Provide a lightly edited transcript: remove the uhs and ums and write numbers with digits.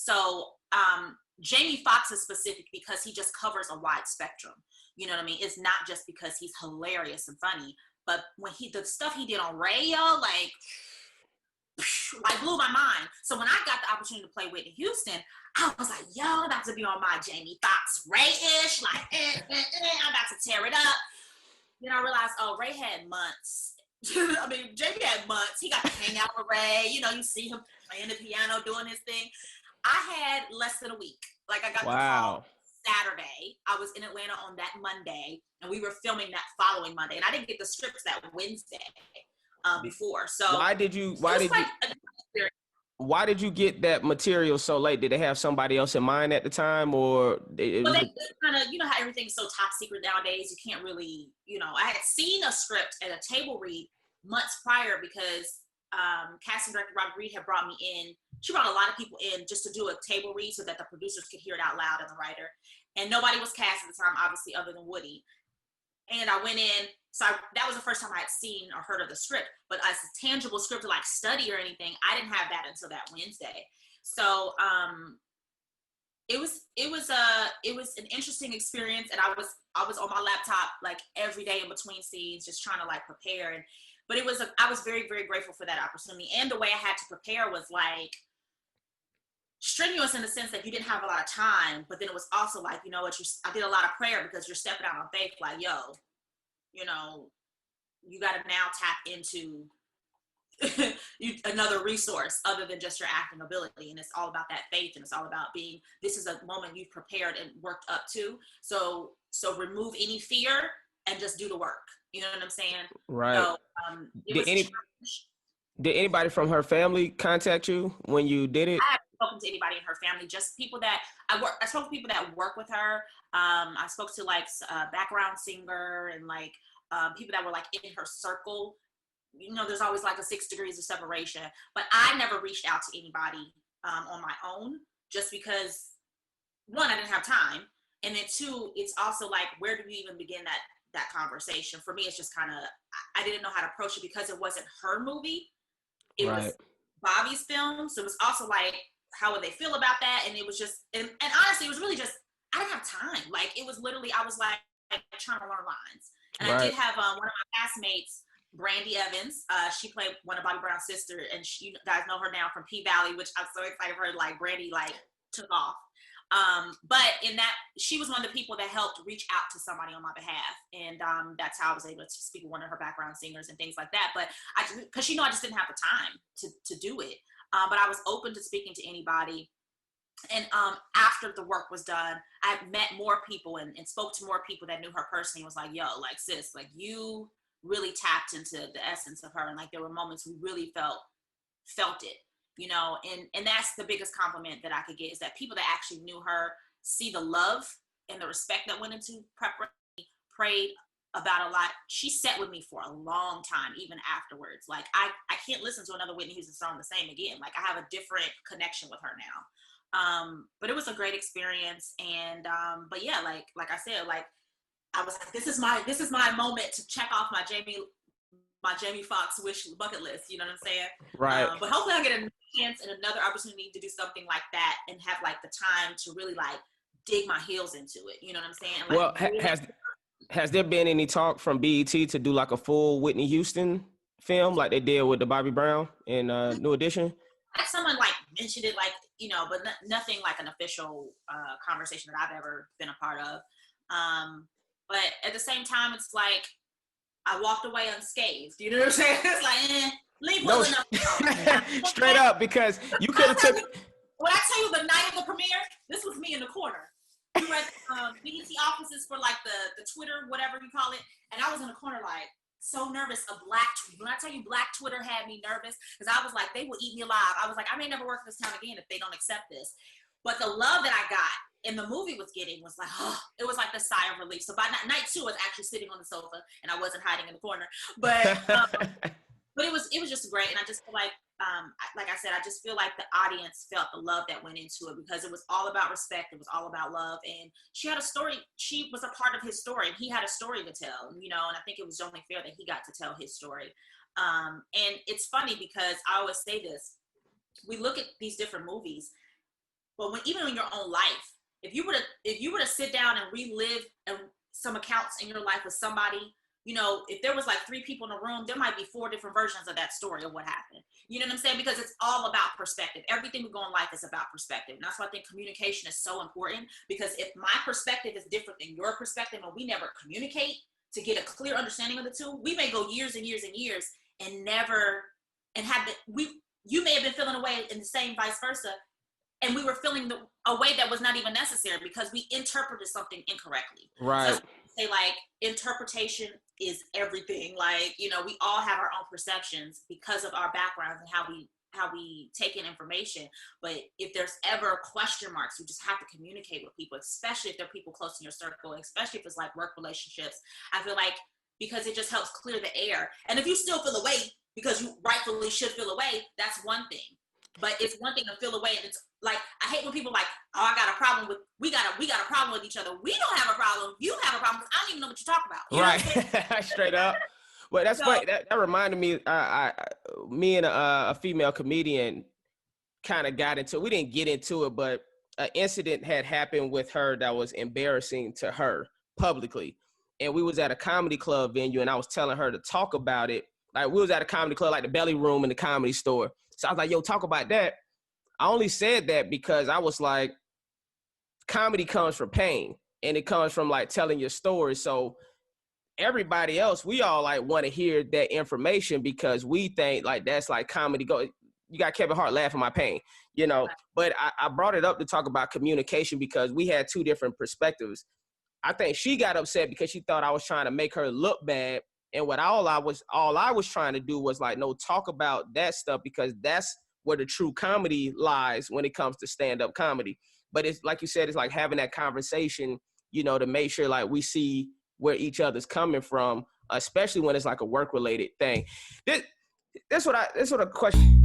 So Jamie Foxx is specific because he just covers a wide spectrum. You know what I mean? It's not just because he's hilarious and funny, but when the stuff he did on radio, like blew my mind. So when I got the opportunity to play Whitney Houston, I was like, yo, I'm about to be on my Jamie Foxx Ray-ish, like, I'm about to tear it up. Then I realized, oh, Ray had months. I mean, Jamie had months. He got to hang out with Ray. You know, you see him playing the piano, doing his thing. I had less than a week. Like, I got the call Saturday. I was in Atlanta on that Monday, and we were filming that following Monday. And I didn't get the scripts that Wednesday before. So why did you get that material so late? Did they have somebody else in mind at the time, or they kind of, you know how everything's so top secret nowadays, you can't really, you know, I had seen a script at a table read months prior because casting director Robert Reed had brought me in. She brought a lot of people in just to do a table read so that the producers could hear it out loud and the writer. And nobody was cast at the time, obviously, other than Woody. And I went in, so that was the first time I had seen or heard of the script. But as a tangible script to like study or anything, I didn't have that until that Wednesday. So it was an interesting experience, and I was on my laptop like every day in between scenes, just trying to like prepare. But I was very, very grateful for that opportunity, and the way I had to prepare was like strenuous in the sense that you didn't have a lot of time, but then it was also like, you know what, I did a lot of prayer because you're stepping out on faith, like, yo, you know, you got to now tap into another resource other than just your acting ability. And it's all about that faith, and it's all about this is a moment you've prepared and worked up to. So remove any fear and just do the work. You know what I'm saying? Right. So, did anybody from her family contact you when you did it? I haven't spoken to anybody in her family, just people that I spoke to people that work with her. I spoke to like a background singer and like people that were like in her circle. You know, there's always like a 6 degrees of separation, but I never reached out to anybody on my own, just because one, I didn't have time. And then two, it's also like, where do we even begin that conversation? For me, it's just kind of, I didn't know how to approach it because it wasn't her movie. It was Bobby's film. So it was also like, how would they feel about that? And it was just, and honestly, it was really just, I didn't have time. Like, it was literally, I was like trying to learn lines. And I did have one of my classmates, Brandy Evans. She played one of Bobby Brown's sister, and you guys know her now from P-Valley, which I'm so excited for her. Like, Brandy like took off. But in that, she was one of the people that helped reach out to somebody on my behalf. And that's how I was able to speak with one of her background singers and things like that. But because I just didn't have the time to do it. But I was open to speaking to anybody. And after the work was done, I met more people and spoke to more people that knew her personally, and was like, yo, like, sis, like, you really tapped into the essence of her. And like, there were moments we really felt it. You know, and that's the biggest compliment that I could get, is that people that actually knew her see the love and the respect that went into preparation, prayed about a lot. She sat with me for a long time, even afterwards. Like, I can't listen to another Whitney Houston song the same again. Like, I have a different connection with her now. But it was a great experience. And but yeah, like I said, like, I was like, this is my moment to check off my Jamie Foxx wish bucket list, you know what I'm saying? Right. But hopefully I'll get a chance and another opportunity to do something like that and have like the time to really like dig my heels into it. You know what I'm saying? Like, well, has there been any talk from BET to do like a full Whitney Houston film like they did with the Bobby Brown in New Edition? Like, someone like mentioned it, like, you know, but nothing like an official conversation that I've ever been a part of. But at the same time, it's like, I walked away unscathed. You know what I'm saying? It's like, leave well enough. Straight up, because you could have took. When I tell you the night of the premiere, this was me in the corner. We were at BET offices for like the Twitter, whatever you call it, and I was in the corner like so nervous. When I tell you, Black Twitter had me nervous, because I was like, they will eat me alive. I was like, I may never work in this town again if they don't accept this. But the love that I got and the movie was getting was like, oh, it was like the sigh of relief. So by night 2, I was actually sitting on the sofa and I wasn't hiding in the corner. But it was just great. And I just feel like I said, I just feel like the audience felt the love that went into it, because it was all about respect. It was all about love. And she had a story. She was a part of his story, and he had a story to tell, you know, and I think it was only fair that he got to tell his story. And it's funny because I always say this, we look at these different movies, But even in your own life, if you were to sit down and relive some accounts in your life with somebody, if there was like 3 people in a room, there might be 4 different versions of that story of what happened. You know what I'm saying? Because it's all about perspective. Everything we go in life is about perspective. And that's why I think communication is so important, because if my perspective is different than your perspective and we never communicate to get a clear understanding of the two, we may go years and years and years and never, and you may have been feeling a way in the same vice versa. And we were feeling a way that was not even necessary because we interpreted something incorrectly. Right. So say like interpretation is everything. Like, we all have our own perceptions because of our backgrounds and how we take in information. But if there's ever question marks, you just have to communicate with people, especially if they're people close in your circle, especially if it's like work relationships. I feel like, because it just helps clear the air. And if you still feel away because you rightfully should feel away, that's one thing. But it's one thing to feel away, and it's like, I hate when people like, oh, I got a problem with, we got a problem with each other. We don't have a problem. You have a problem because I don't even know what you're talking about. Right. Straight up. Well, that's funny. That reminded me, me and a female comedian kind of got into, we didn't get into it, but an incident had happened with her that was embarrassing to her publicly. And we was at a comedy club venue, and I was telling her to talk about it. Like, we was at a comedy club, like the Belly Room in the Comedy Store. So I was like, yo, talk about that. I only said that because I was like, comedy comes from pain, and it comes from like telling your story. So everybody else, we all like want to hear that information because we think like that's like comedy. Go, you got Kevin Hart laughing my pain, But I brought it up to talk about communication because we had 2 different perspectives. I think she got upset because she thought I was trying to make her look bad. And what all I was trying to do was like, no, talk about that stuff, because that's where the true comedy lies when it comes to stand-up comedy. But it's like you said, it's like having that conversation, to make sure like we see where each other's coming from, especially when it's like a work-related thing. That's what a question.